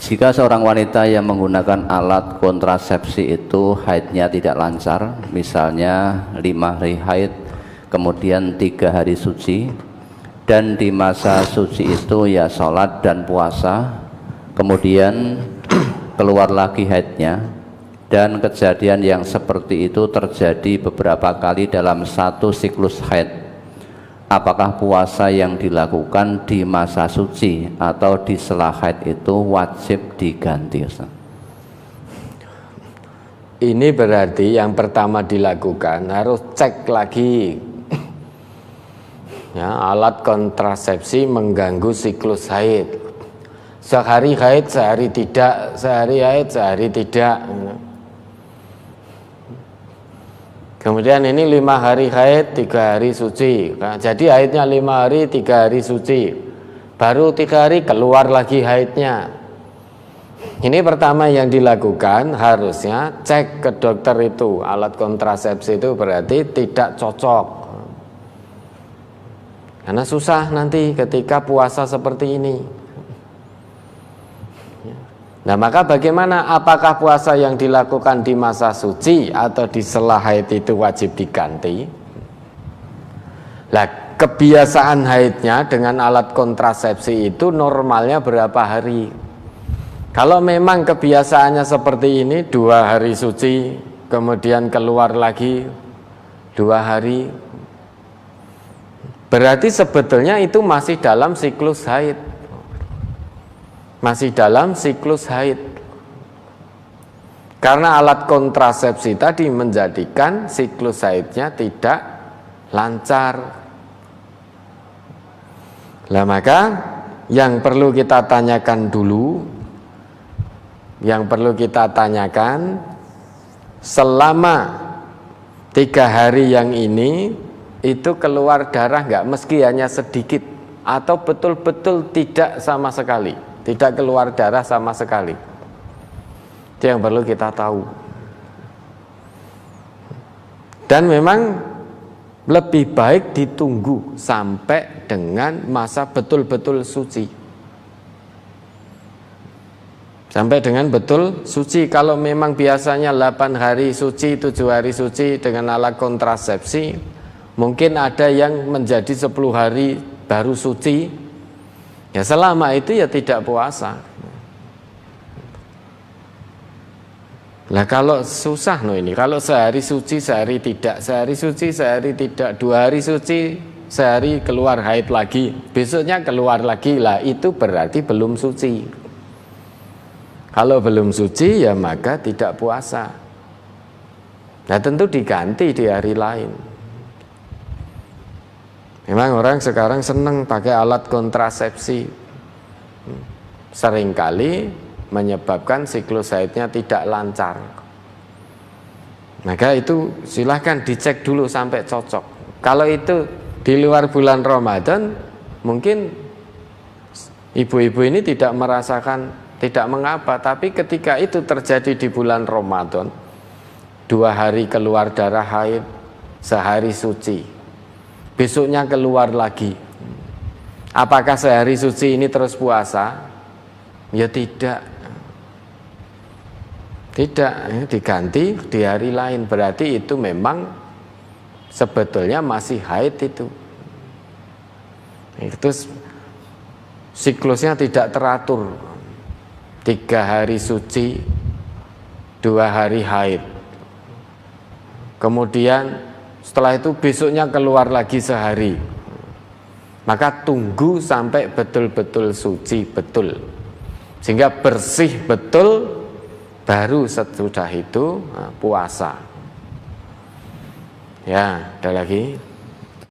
Jika seorang wanita yang menggunakan alat kontrasepsi itu haidnya tidak lancar, misalnya 5 hari haid, kemudian 3 hari suci, dan di masa suci itu ya sholat dan puasa, kemudian keluar lagi haidnya, dan kejadian yang seperti itu terjadi beberapa kali dalam satu siklus haid, apakah puasa yang dilakukan di masa suci atau di sela haid itu wajib diganti, Ustaz? Ini berarti yang pertama dilakukan harus cek lagi ya, alat kontrasepsi mengganggu siklus haid. Sehari haid, sehari tidak, sehari haid, sehari tidak. Kemudian ini 5 hari haid, 3 hari suci. Nah, jadi haidnya 5 hari, 3 hari suci. Baru 3 hari keluar lagi haidnya. Ini pertama yang dilakukan, harusnya cek ke dokter itu. Alat kontrasepsi itu berarti tidak cocok. Karena susah nanti ketika puasa seperti ini. Nah, maka bagaimana, apakah puasa yang dilakukan di masa suci atau di sela haid itu wajib diganti? Nah, kebiasaan haidnya dengan alat kontrasepsi itu normalnya berapa hari? Kalau memang kebiasaannya seperti ini, 2 hari suci, kemudian keluar lagi 2 hari, berarti sebetulnya itu masih dalam siklus haid. Masih dalam siklus haid. Karena alat kontrasepsi tadi menjadikan siklus haidnya tidak lancar. Lah maka yang perlu kita tanyakan dulu, selama 3 hari yang ini itu keluar darah enggak, meski hanya sedikit, atau betul-betul tidak sama sekali, tidak keluar darah sama sekali. Itu yang perlu kita tahu. Dan memang lebih baik ditunggu sampai dengan masa betul-betul suci. Sampai dengan betul suci. Kalau memang biasanya 8 hari suci, 7 hari suci dengan alat kontrasepsi, mungkin ada yang menjadi 10 hari baru suci. Ya selama itu ya tidak puasa. Nah kalau susah ini, kalau sehari suci, sehari tidak, sehari suci, sehari tidak, 2 hari suci, sehari keluar haid lagi, besoknya keluar lagi, lah itu berarti belum suci. Kalau belum suci ya maka tidak puasa. Nah tentu diganti di hari lain. Memang orang sekarang senang pakai alat kontrasepsi, seringkali menyebabkan siklus haidnya tidak lancar. Maka itu silahkan dicek dulu sampai cocok. Kalau itu di luar bulan Ramadan, mungkin ibu-ibu ini tidak merasakan, tidak mengapa. Tapi ketika itu terjadi di bulan Ramadan, 2 hari keluar darah haid, sehari suci, besoknya keluar lagi, apakah sehari suci ini terus puasa? Ya tidak. Tidak, diganti di hari lain. Berarti itu memang sebetulnya masih haid itu. Itu siklusnya tidak teratur. 3 hari suci, 2 hari haid. Kemudian setelah itu besoknya keluar lagi sehari. Maka tunggu sampai betul-betul suci betul, sehingga bersih betul, baru sesudah itu puasa. Ya, ada lagi.